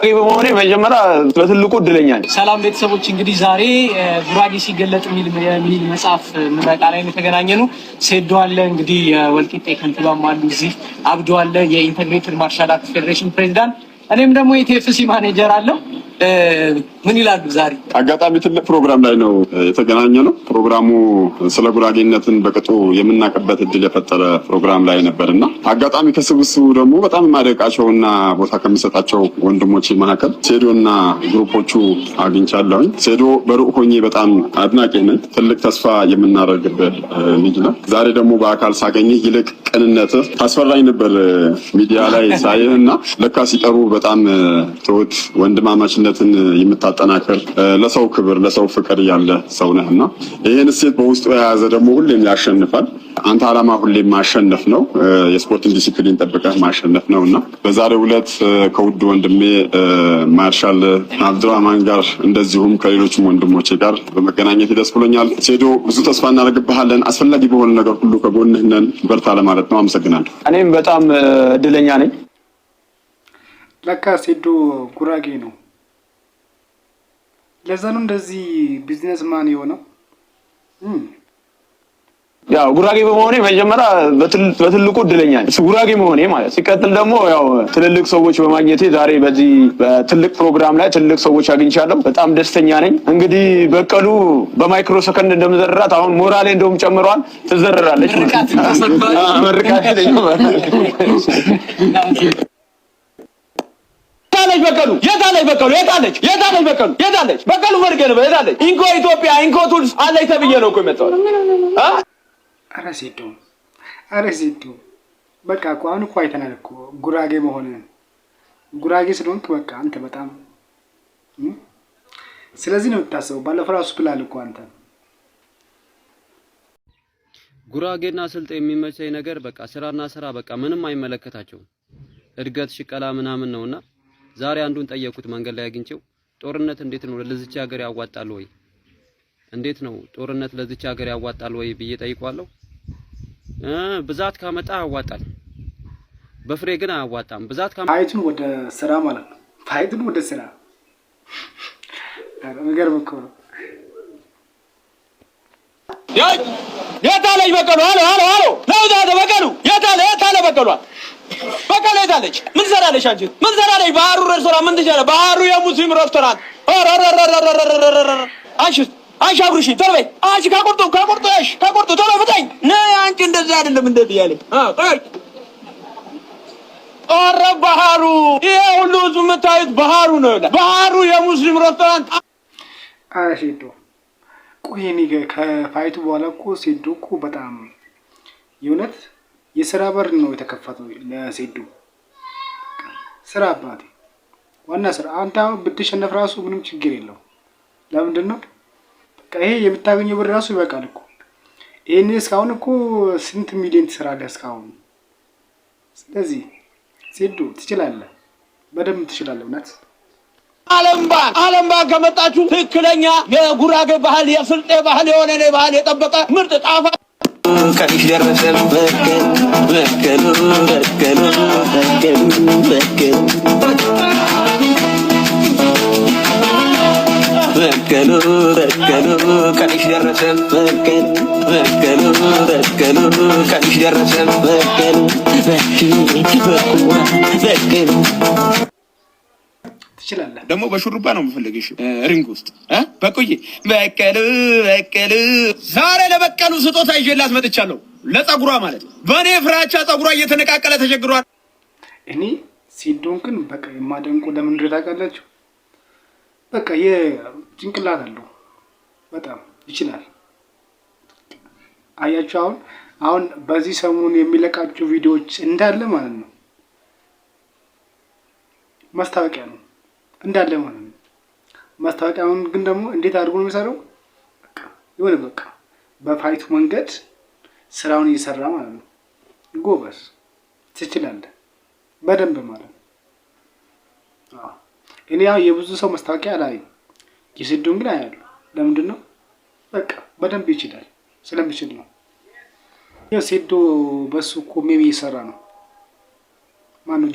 በመሆኔ መጀመሪያ በትልቁ እድለኛ ነኝ። ሰላም ቤተሰቦች፣ እንግዲህ ዛሬ ጉራጌ ሲገለጥ የሚል መጽሐፍ ምረቃ ላይ የተገናኘ ነው። ሴዶ አለ እንግዲህ የወልቂጤ ከንቲባም አሉ፣ እዚህ አብዶ አለ የኢንተግሬትድ ማርሻል አርት ፌዴሬሽን ፕሬዚዳንት፣ እኔም ደግሞ የቲኤፍሲ ማኔጀር አለው። ምን ይላሉ? ዛሬ አጋጣሚ ትልቅ ፕሮግራም ላይ ነው የተገናኘ ነው። ፕሮግራሙ ስለ ጉራጌነትን በቅጡ የምናውቅበት እድል የፈጠረ ፕሮግራም ላይ ነበርና አጋጣሚ ከስብስቡ ደግሞ በጣም የማደንቃቸውና ቦታ ከምሰጣቸው ወንድሞች መካከል ሴዶና ግሩፖቹ አግኝቻለሁኝ። ሴዶ በሩቅ ሆኜ በጣም አድናቂ ነኝ። ትልቅ ተስፋ የምናደርግበት ልጅ ነው። ዛሬ ደግሞ በአካል ሳገኝህ ይልቅ ቅንነትህ ታስፈራኝ ነበር ሚዲያ ላይ ሳይህና ለካ ሲቀሩ በጣም ትሁት ወንድማማችነትን የምታጠናክር ለሰው ክብር ለሰው ፍቅር ያለ ሰው ነህና ይሄን እሴት በውስጡ የያዘ ደግሞ ሁሌም ያሸንፋል። አንተ ዓላማ ሁሌም ማሸነፍ ነው፣ የስፖርትን ዲሲፕሊን ጠብቀህ ማሸነፍ ነውና በዛሬው ዕለት ከውድ ወንድሜ ማርሻል አብዱራህማን ጋር እንደዚሁም ከሌሎችም ወንድሞቼ ጋር በመገናኘት ደስ ብሎኛል። ሴዶ ብዙ ተስፋ እናደርግብሃለን። አስፈላጊ በሆነ ነገር ሁሉ ከጎንህ ነን። በርታ ለማለት ነው። አመሰግናለሁ። እኔም በጣም እድለኛ ነኝ። ለካ ሴዶ ጉራጌ ነው። ለዛ ነው እንደዚህ ቢዝነስማን የሆነው። ያው ጉራጌ በመሆኔ መጀመሪያ በትልቁ እድለኛ ነኝ። ጉራጌ መሆኔ ማለት ሲቀጥል ደግሞ ያው ትልልቅ ሰዎች በማግኘቴ ዛሬ በዚህ በትልቅ ፕሮግራም ላይ ትልቅ ሰዎች አግኝቻለሁ። በጣም ደስተኛ ነኝ። እንግዲህ በቀሉ በማይክሮ ሰከንድ እንደምዘርራት አሁን ሞራሌ እንደውም ጨምሯል። ትዘረራለች። መርቃት የታለች በቀሉ የታለች በቀሉ የታለች የታለች በቀሉ የታለች በቀሉ መርገ ነው የታለች ኢንኮ ኢትዮጵያ ኢንኮ ቱልስ አለች ተብዬ ነው እኮ የመጣው። ኧረ ሴዶ በቃ እኮ አሁን እኮ አይተናል እኮ ጉራጌ መሆንን። ጉራጌ ስለሆንክ በቃ አንተ በጣም ስለዚህ ነው የምታስበው። ባለፈው ራሱ ብላል እኮ አንተ ጉራጌና ስልጤ የሚመቸኝ ነገር በቃ ስራና ስራ በቃ ምንም አይመለከታቸውም። እድገት ሽቀላ ምናምን ነውና ዛሬ አንዱን ጠየቁት መንገድ ላይ አግኝቼው ጦርነት እንዴት ነው ለዚች ሀገር ያዋጣል ወይ እንዴት ነው ጦርነት ለዚች ሀገር ያዋጣል ወይ ብዬ ጠይቋለሁ። ብዛት ካመጣ ያዋጣል፣ በፍሬ ግን አያዋጣም። ብዛት ካመጣ ፋይቱን ወደ ስራ ማለት ነው። ፋይቱን ወደ ስራ ነገር በከው የታለች በቀሉ አሎ አሎ አሎ ለውጣ በቀሉ የታለ በቀሉ በቀሉ የታለች? ምን ትሰራለች አንቺ? ምን ትሰራለች? ባህሩ ሬስቶራንት ምን ትሰራለች? ባህሩ የሙስሊም ሬስቶራንት አንቺ አብርሽ ቶሎ በይ አንቺ ካቆርጦ ቶሎ ፍጠኝ ነይ አንቺ እንደዚህ አይደለም እንደዚህ ያለኝ ኧረ ባህሩ ይሄ ሁሉ ህዝብ የምታዩት ባህሩ ነው። ባህሩ የሙስሊም ሬስቶራንት ሴዶ ቆይ እኔ ከፋይቱ በኋላ እኮ ሴዶ እኮ በጣም የእውነት የስራ በር ነው የተከፈተው ለሴዶ። ስራ አባቴ ዋና ስራ። አንተ አሁን ብትሸነፍ ራሱ ምንም ችግር የለው። ለምንድን ነው በቃ ይሄ የምታገኘው ብር ራሱ ይበቃል እኮ። ይሄን እስካሁን እኮ ስንት ሚሊዮን ትሰራለህ እስካሁን። ስለዚህ ሴዶ ትችላለህ፣ በደንብ ትችላለህ። እውነት ዓለም ባንክ ከመጣችሁ ትክክለኛ የጉራጌ ባህል የስልጤ ባህል የሆነ ነው ባህል የጠበቀ ምርጥ ጣፋ ቀንሽ ደረሰ በከሉ ቀንሽ ደረሰ ቀንሽ ደረሰ ትችላለህ። ደግሞ በሹሩባ ነው የምፈልግሽ ሪንግ ውስጥ በቆይ በቀሉ ዛሬ ለበቀሉ ስጦታ ይዤላት መጥቻለሁ። ለጸጉሯ ማለት ነው። በእኔ ፍራቻ ጸጉሯ እየተነቃቀለ ተቸግሯል። እኔ ሴዶን ግን በቃ የማደንቁ ለምን እንደሆነ ታውቃላችሁ? በቃ የጭንቅላት አለው በጣም ይችላል። አያችሁ አሁን በዚህ ሰሞን የሚለቃቸው ቪዲዮዎች እንዳለ ማለት ነው ማስታወቂያ ነው እንዳለ ማለት ነው። ማስታወቂያውን ግን ደግሞ እንዴት አድርጎ ነው የሚሰራው? የሆነ በቃ በፋይቱ መንገድ ስራውን እየሰራ ማለት ነው። ጎበዝ ትችላለህ በደንብ ማለት ነው። እኔ ያው የብዙ ሰው ማስታወቂያ ላይ የሴዶን ግን አያለሁ። ለምንድን ነው? በቃ በደንብ ይችላል ስለሚችል ነው። ያው ሴዶ በሱ እኮ ሜቢ እየሰራ ነው። ማነው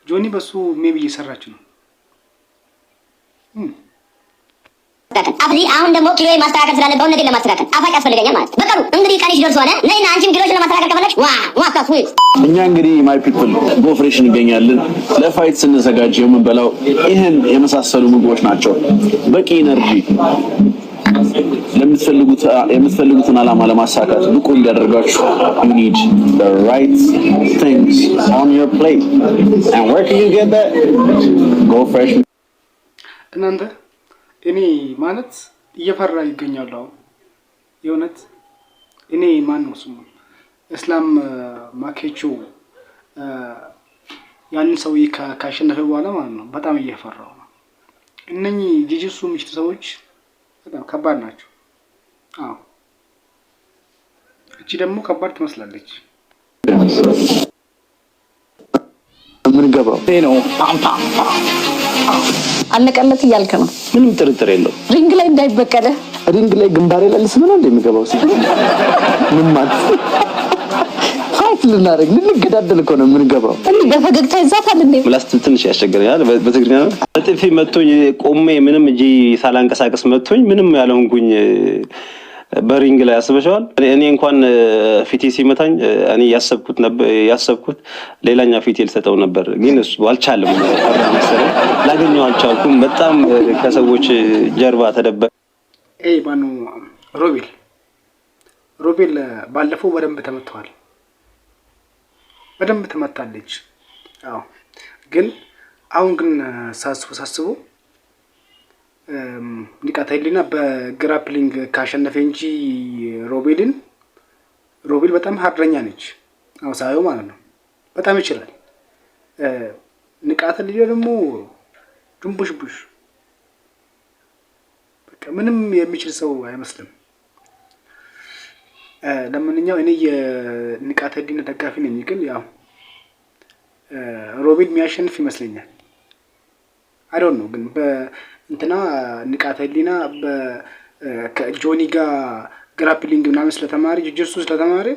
ጆኒ በሱ ሜቢ እየሰራች ነው። አፍሊ አሁን ደግሞ ኪሎ ማስተካከል ስላለበት በእውነቴን ለማስተካከል ጣፋጭ ያስፈልገኛል ማለት በቀሩ እንግዲህ ቀንሽ ደርሶ ሆነ ነይና አንቺም ኪሎችን ለማስተካከል ከፈለግሽ ዋካፍ ወይ እኛ እንግዲህ ማይ ፒፕል ጎፍሬሽ እንገኛለን። ለፋይት ስንዘጋጅ የምንበላው ይህን የመሳሰሉ ምግቦች ናቸው። በቂ ኢነርጂ የምትፈልጉትን ዓላማ ለማሳካት ብቁ እንዲያደርጋችሁ you need the right things on your plate. And where can you get that? GoFresh. እናንተ እኔ ማለት እየፈራ ይገኛሉ። አሁን የእውነት እኔ ማን ነው ስሙ እስላም ማኬቾ ያንን ሰውዬ ካሸነፈ በኋላ ማለት ነው በጣም እየፈራው ነው። እነኚህ ጂጂሱ ምሽት ሰዎች በጣም ከባድ ናቸው። አዎ እቺ ደግሞ ከባድ ትመስላለች። ምን ገባው ነው አለቀለት እያልከ ነው? ምንም ጥርጥር የለው። ሪንግ ላይ እንዳይበቀለ ሪንግ ላይ ግንባሬ ላይ ልስም ነው እንደሚገባው ሲል ምን ማለት ፋይት ልናደርግ ልንገዳደል እኮ ነው የምንገባው። በፈገግታ ይዛታል እንዴ? ምላስ ትንሽ ያስቸግረኛል። በትግርኛ በጥፊ መቶኝ ቆሜ ምንም እጂ ሳላንቀሳቀስ መቶኝ ምንም ያለውንኩኝ በሪንግ ላይ አስበሻል። እኔ እንኳን ፊቴ ሲመታኝ እኔ ያሰብኩት ሌላኛ ፊቴ ልሰጠው ነበር፣ ግን እሱ አልቻለም። ላገኘው አልቻልኩም። በጣም ከሰዎች ጀርባ ተደበቀ። ማኑ ሮቤል ባለፈው በደንብ ተመቷል። በደንብ ተመታለች። አዎ ግን አሁን ግን ሳስቡ ንቃታይልና በግራፕሊንግ ካሸነፈ እንጂ ሮቤል በጣም ሀርደኛ ነች። አዎ ሳይው ማለት ነው በጣም ይችላል። ንቃታይሊ ደግሞ ዱምቡሽቡሽ በቃ ምንም የሚችል ሰው አይመስልም። ለማንኛውም እኔ የንቃታይሊና ደጋፊ ነኝ፣ ግን ያው ሮቤል የሚያሸንፍ ይመስለኛል። አይ ዶንት ኖ ግን እንትና ንቃታይሊና ከጆኒ ጋር ግራፕሊንግ ምናምን ስለተማሪ ጁጁትሱ ስለተማሪ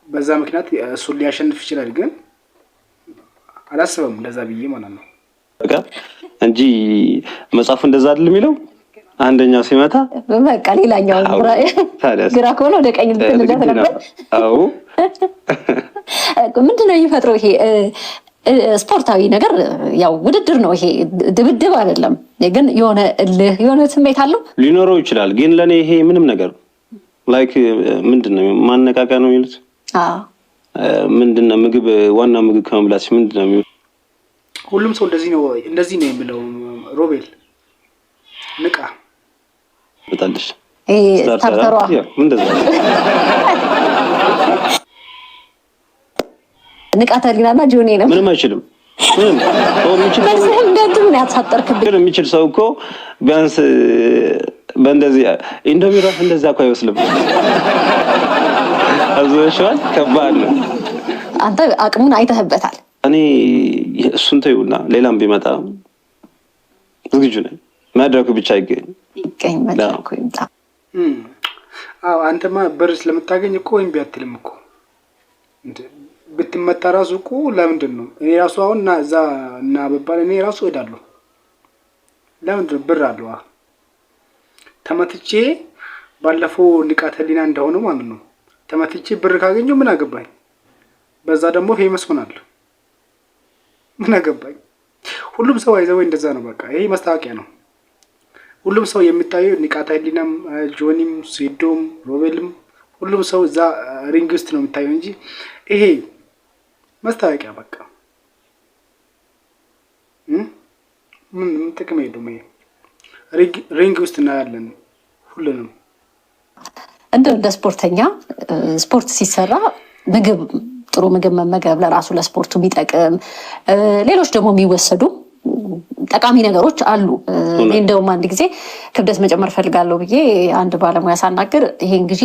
በዛ ምክንያት እሱን ሊያሸንፍ ይችላል፣ ግን አላስበም እንደዛ ብዬ ማለት ነው በቃ እንጂ መጽሐፉ እንደዛ አይደል የሚለው። አንደኛው ሲመታ በቃ ሌላኛው ግራ ከሆነ ወደ ቀኝ ልትልለት ነበር። አዎ ምንድነው የሚፈጥረው ይሄ ስፖርታዊ ነገር? ያው ውድድር ነው ይሄ፣ ድብድብ አይደለም። ግን የሆነ ስሜት አለው ሊኖረው ይችላል። ግን ለኔ ይሄ ምንም ነገር ላይክ ምንድነው ማነቃቂያ ነው የሚሉት። ምንድነው ምግብ ዋና ምግብ ከመብላት ምንድነው የሚሉት። ሁሉም ሰው እንደዚህ ነው የሚለው። ሮቤል ንቃ በጣልሽ ስታርተሯ እንደዛ ንቃታይሊናና ጆኒ ነው ምንም አይችልም። ምንም እንደምን ያሳጠርክብኝ የሚችል ሰው እኮ ቢያንስ በእንደዚህ ኢንዶሚራፍ እንደዛ እኮ አይወስልም። አዘሽዋል። ከባድ ነው። አንተ አቅሙን አይተህበታል። እኔ እሱን ተይውና ሌላም ቢመጣ ዝግጁ ነኝ። መድረኩ ብቻ ይገኝ መድረኩ ይምጣ። አዎ አንተማ ብር ስለምታገኝ እኮ ወይም ቢያትልም እኮ ብትመታ ራሱ እኮ ለምንድን ነው? እኔ ራሱ አሁን እዛ እና በባል እኔ ራሱ እሄዳለሁ። ለምንድን ነው? ብር አለው። ተመትቼ ባለፈው ንቃታይሊና እንደሆነ ማለት ነው ተመትቼ ብር ካገኘው ምን አገባኝ? በዛ ደግሞ ፌመስ ሆናለሁ። ምን አገባኝ? ሁሉም ሰው አይዘው እንደዛ ነው። በቃ ይሄ ማስታወቂያ ነው። ሁሉም ሰው የሚታየው ንቃታይሊናም፣ ጆኒም፣ ሴዶም፣ ሮቤልም ሁሉም ሰው እዛ ሪንግ ውስጥ ነው የሚታየው እንጂ ይሄ ማስታወቂያ በቃ ምን ጥቅም የለውም። ይሄ ሪንግ ውስጥ እናያለን ሁሉንም። እንደ ስፖርተኛ ስፖርት ሲሰራ ጥሩ ምግብ መመገብ ለራሱ ለስፖርቱ የሚጠቅም ሌሎች ደግሞ የሚወሰዱ ጠቃሚ ነገሮች አሉ። እንደውም አንድ ጊዜ ክብደት መጨመር ፈልጋለሁ ብዬ አንድ ባለሙያ ሳናገር ይሄን ግዢ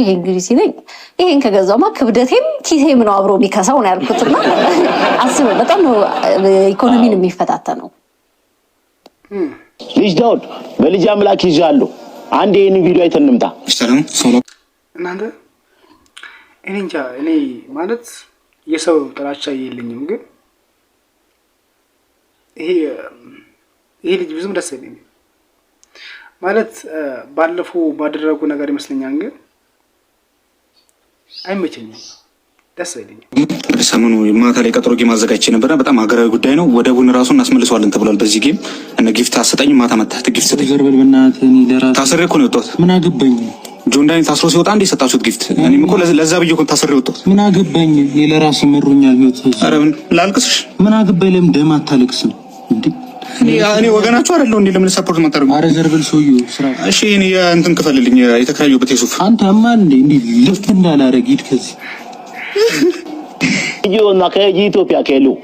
ሲለኝ ይሄን ከገዛውማ ክብደቴም ኪሴም ነው አብሮ የሚከሳው ነው ያልኩትና አስበው፣ በጣም ነው ኢኮኖሚን የሚፈታተነው። ልጅ ዳውድ በልጅ አምላክ ይዣለሁ። አንድ ይሄን ቪዲዮ አይተን እንምጣ። እናንተ እኔ እንጃ፣ እኔ ማለት የሰው ጥላቻ የለኝም፣ ግን ይሄ ልጅ ብዙም ደስ አይለኝም። ማለት ባለፈው ባደረጉ ነገር ይመስለኛል፣ ግን አይመቸኝም፣ ደስ አይለኝም። ሰሞኑ ማታ ላይ ቀጠሮ ጌም አዘጋጅቼ ነበርና በጣም ሀገራዊ ጉዳይ ነው። ወደቡን ራሱን እናስመልሰዋለን ተብሏል። በዚህ ጌም እነ ጊፍት አሰጠኝ ማታ መጣት ጊፍት ሰጠኝ። ዘርበል በእናትህ እኔ ለራሴ ታስሬ እኮ ነው የወጣሁት። ምን አገባኝ? ጆን ዳኒ ታስሮ ሲወጣ እንዴ ሰጣችሁት ጊፍት? እኔም እኮ ለዛ ብዬ እኮ ታስሬ የወጣሁት። ምን አገባኝ? እኔ ለራሴ መሩኛል ህይወት። ኧረ ምን ላልቅስሽ? ምን አገባኝ? ለምን ደም አታለቅስም እንዴ? እኔ ወገናችሁ አይደለሁ እንዴ? ለምን ሰፖርት ማታረጉ? አረ ዘርበል ሰውዬው ስራ። እሺ እኔ እንትን ክፈልልኝ የተከራየሁበት የሱፍ አንተ አማን እንዴ ልፍት እንዳላረግ ሂድ ከዚህ Yo na ke Ethiopia ke lu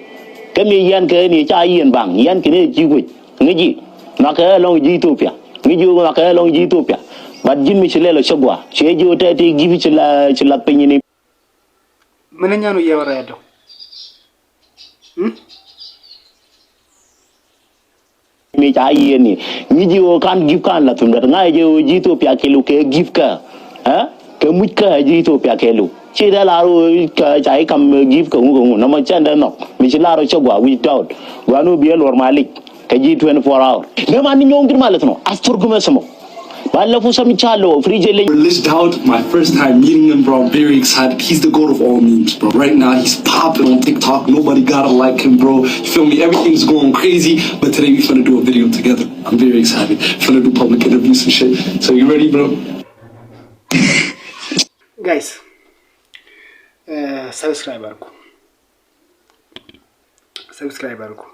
ke mi yan ke ni cha yin bang yan ke ni ji gui ngi ji na ke long Ethiopia ngi ju na ke long Ethiopia ba jin mi chele lo chogwa che ji ote ti gi fi chila pinyi ni ምንኛ ነው እያወራ ያለው? mi cha yin ni ngi ji o kan give kan la tum da ngai je Ethiopia ke lu ke give ka ha ke mu ka Ethiopia ke lu chỉ đã là rồi cái cầm gift cũng nó mà chân đó nó mình chỉ là rồi cho quả without quả nó bia normally cái gì 24 hours nếu mà anh nhung cái mà là nó after come xong ባለፈው ሰምቻለሁ ፍሪጅ ላይ list out my first time meeting him, bro. I'm very excited. He's the god of all memes, bro. Right now he's popping on TikTok. Nobody gotta like him, bro. You feel me? Everything's going crazy, but today we're gonna do a video together. I'm very excited. We're gonna do public interviews and shit. So you ready, bro? Guys, subscribe አድርጉ።